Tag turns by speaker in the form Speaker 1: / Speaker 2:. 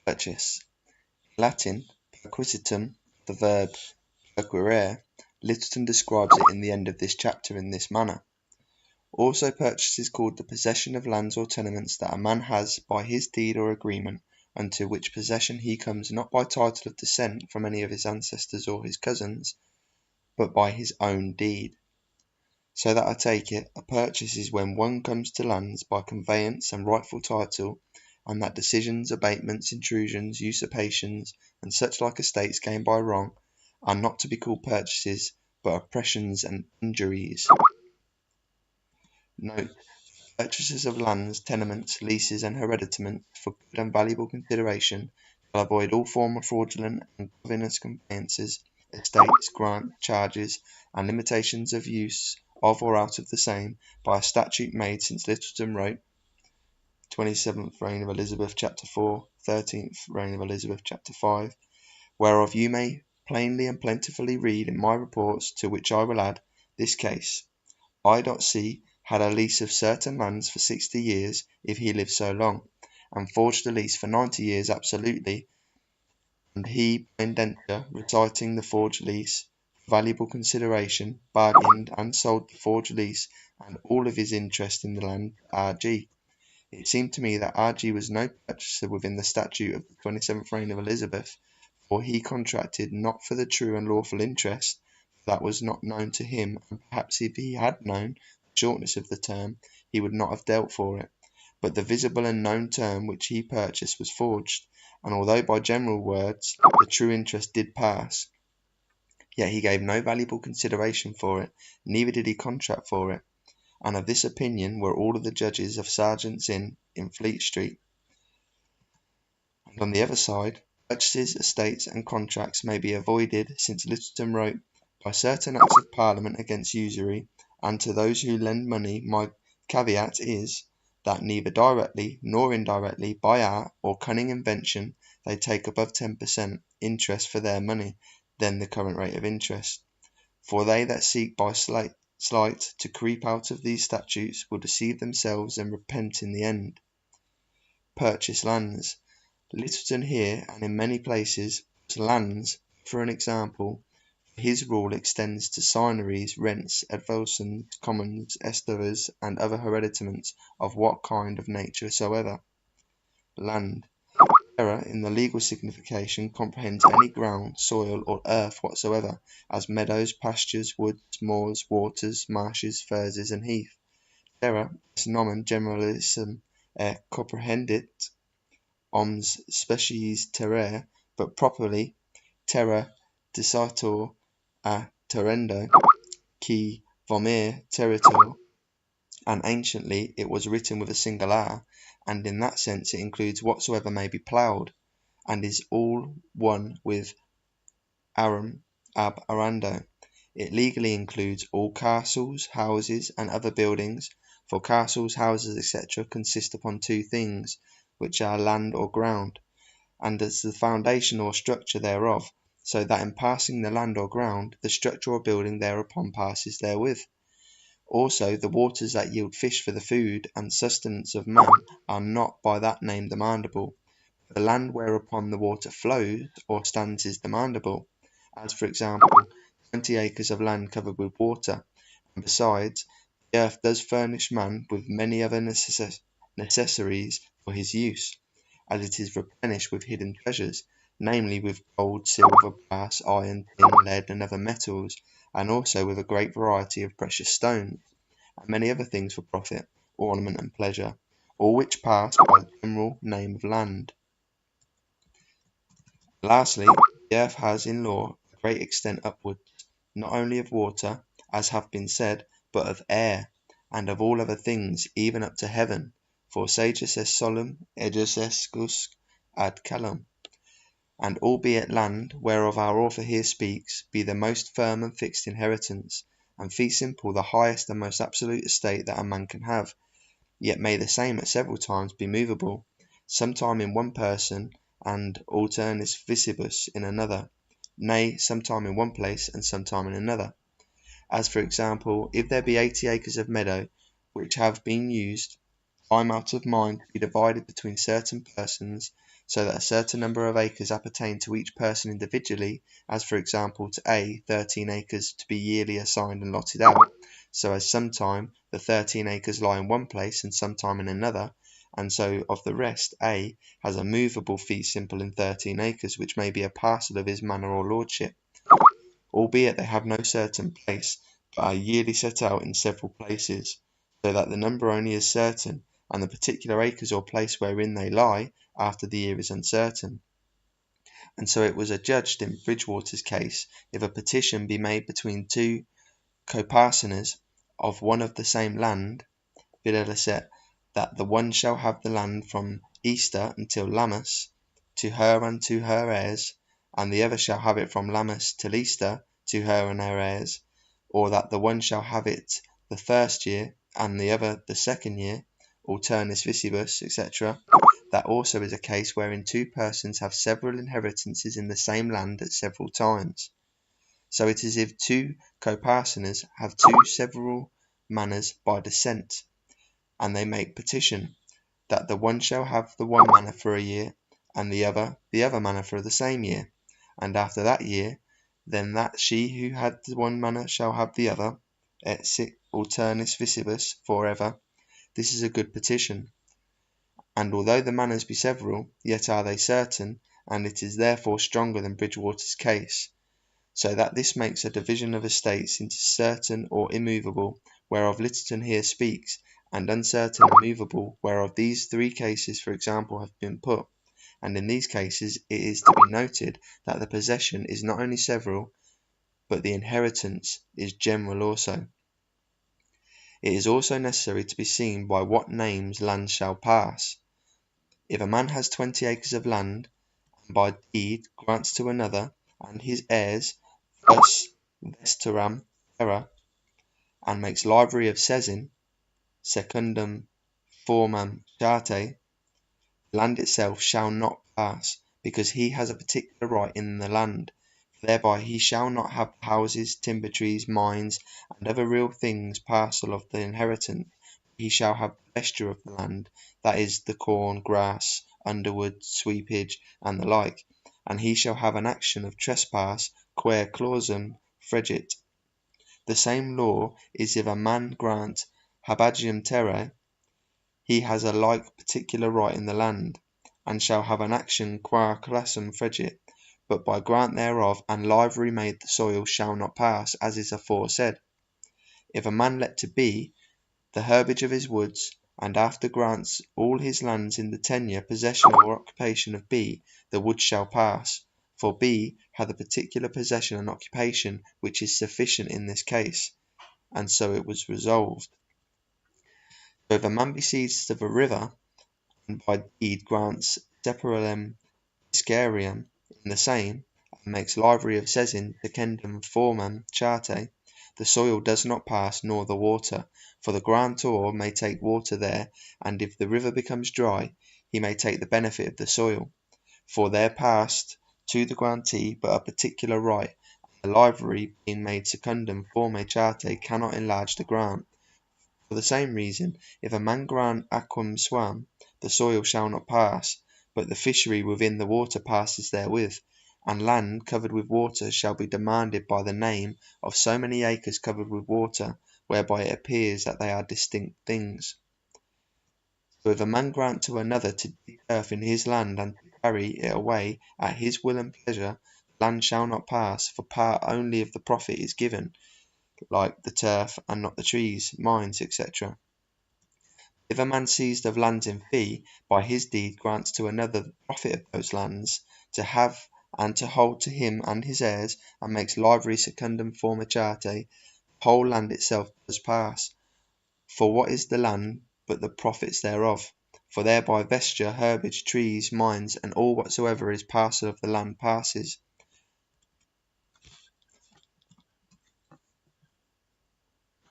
Speaker 1: Purchase. In Latin, perquisitum, the verb perquirere, Littleton describes it in the end of this chapter in this manner. Also purchase is called the possession of lands or tenements that a man has by his deed or agreement, unto which possession he comes not by title of descent from any of his ancestors or his cousins, but by his own deed. So that I take it, a purchase is when one comes to lands by conveyance and rightful title, and that decisions, abatements, intrusions, usurpations, and such like estates gained by wrong, are not to be called purchases, but oppressions and injuries. Note: purchasers of lands, tenements, leases, and hereditaments for good and valuable consideration shall avoid all form of fraudulent and covetous conveyances, estates, grant, charges, and limitations of use of or out of the same, by a statute made since Littleton wrote, 27th reign of Elizabeth, chapter 4, 13th reign of Elizabeth, chapter 5, whereof you may plainly and plentifully read in my reports, to which I will add this case. I.C. had a lease of certain lands for 60 years, if he lived so long, and forged a lease for 90 years absolutely, and he, by indenture, reciting the forged lease, valuable consideration, bargained and sold the forged lease and all of his interest in the land to R.G. It seemed to me that R.G. was no purchaser within the statute of the 27th reign of Elizabeth, for he contracted not for the true and lawful interest, for that was not known to him, and perhaps if he had known the shortness of the term, he would not have dealt for it, but the visible and known term which he purchased was forged, and although by general words the true interest did pass, yet he gave no valuable consideration for it, neither did he contract for it, and of this opinion were all of the judges of Serjeant's Inn in Fleet Street. And on the other side, purchases, estates, and contracts may be avoided, since Littleton wrote, by certain acts of Parliament against usury, and to those who lend money my caveat is, that neither directly nor indirectly, by art or cunning invention, they take above 10% interest for their money, then the current rate of interest. For they that seek by sleight to creep out of these statutes will deceive themselves and repent in the end. Purchase lands. Littleton here, and in many places, lands for an example. His rule extends to signories, rents, advowsons, commons, estoras, and other hereditaments of what kind of nature soever. Land. Terra, in the legal signification, comprehends any ground, soil, or earth whatsoever, as meadows, pastures, woods, moors, waters, marshes, furzes, and heath. Terra, es nomen generalissimum comprehendit omnes species terrae, but properly terra dicitur a terrendo, qui vomere territur, and anciently it was written with a single R, and in that sense it includes whatsoever may be ploughed, and is all one with arum ab arando. It legally includes all castles, houses, and other buildings, for castles, houses, etc. consist upon two things, which are land or ground, and as the foundation or structure thereof, so that in passing the land or ground, the structure or building thereupon passes therewith. Also the waters that yield fish for the food and sustenance of man are not by that name demandable, but the land whereupon the water flows or stands is demandable, as for example 20 acres of land covered with water, and besides, the earth does furnish man with many other necessaries for his use, as it is replenished with hidden treasures, namely with gold, silver, brass, iron, tin, lead, and other metals, and also with a great variety of precious stones, and many other things for profit, ornament, and pleasure, all which pass by the general name of land. Lastly, the earth has in law a great extent upwards, not only of water, as hath been said, but of air, and of all other things, even up to heaven, for sages est solum, ejus escusque ad caelum. And albeit land, whereof our author here speaks, be the most firm and fixed inheritance, and fee simple the highest and most absolute estate that a man can have, yet may the same at several times be movable, sometime in one person, and alternis visibus in another, nay, sometime in one place, and sometime in another. As for example, if there be 80 acres of meadow, which have been used time out of mind to be divided between certain persons, so that a certain number of acres appertain to each person individually, as for example to A 13 acres to be yearly assigned and lotted out, so as sometime the 13 acres lie in one place and sometime in another, and so of the rest A has a movable fee simple in 13 acres, which may be a parcel of his manor or lordship, albeit they have no certain place, but are yearly set out in several places, so that the number only is certain, and the particular acres or place wherein they lie after the year is uncertain. And so it was adjudged in Bridgewater's case, if a petition be made between two coparceners of one of the same land, viz., that the one shall have the land from Easter until Lammas, to her and to her heirs, and the other shall have it from Lammas till Easter, to her and her heirs, or that the one shall have it the first year, and the other the second year, alternis vicibus, etc. That also is a case wherein two persons have several inheritances in the same land at several times. So it is if two coparceners have two several manors by descent, and they make petition, that the one shall have the one manor for a year, and the other manor for the same year, and after that year, then that she who had the one manor shall have the other, et sic alternis vicibus, for ever. This is a good petition. And although the manors be several, yet are they certain, and it is therefore stronger than Bridgewater's case, so that this makes a division of estates into certain or immovable, whereof Littleton here speaks, and uncertain and movable, whereof these three cases for example have been put, and in these cases it is to be noted that the possession is not only several, but the inheritance is general also. It is also necessary to be seen by what names land shall pass. If a man has 20 acres of land, and by deed grants to another and his heirs thus vestaram terra, and makes livery of sesin, secundum formam charte, the land itself shall not pass, because he has a particular right in the land, for thereby he shall not have houses, timber trees, mines, and other real things parcel of the inheritance. He shall have the vesture of the land, that is, the corn, grass, underwood, sweepage, and the like, and he shall have an action of trespass quare clausum fregit. The same law is if a man grant habagium terrae, he has a like particular right in the land, and shall have an action qua classum fregit, but by grant thereof and livery made the soil shall not pass, as is aforesaid. If a man let to B the herbage of his woods, and after grants all his lands in the tenure, possession or occupation of B, the woods shall pass, for B hath a particular possession and occupation which is sufficient in this case, and so it was resolved. So if a man be seized of a river, and by deed grants separalem piscarium in the same, and makes livery of sesin secundum formam charte, the soil does not pass nor the water, for the grantor may take water there, and if the river becomes dry, he may take the benefit of the soil, for there passed to the grantee but a particular right, and the livery being made secundum formae charte cannot enlarge the grant. For the same reason, if a man grant aquam suam, the soil shall not pass, but the fishery within the water passes therewith, and land covered with water shall be demanded by the name of so many acres covered with water, whereby it appears that they are distinct things. So if a man grant to another to dig earth in his land and to carry it away at his will and pleasure, land shall not pass, for part only of the profit is given, like the turf, and not the trees, mines, etc. If a man seized of lands in fee, by his deed grants to another the profit of those lands, to have and to hold to him and his heirs, and makes livery secundum forma charte, the whole land itself does pass. For what is the land but the profits thereof? For thereby vesture, herbage, trees, mines, and all whatsoever is parcel of the land passes.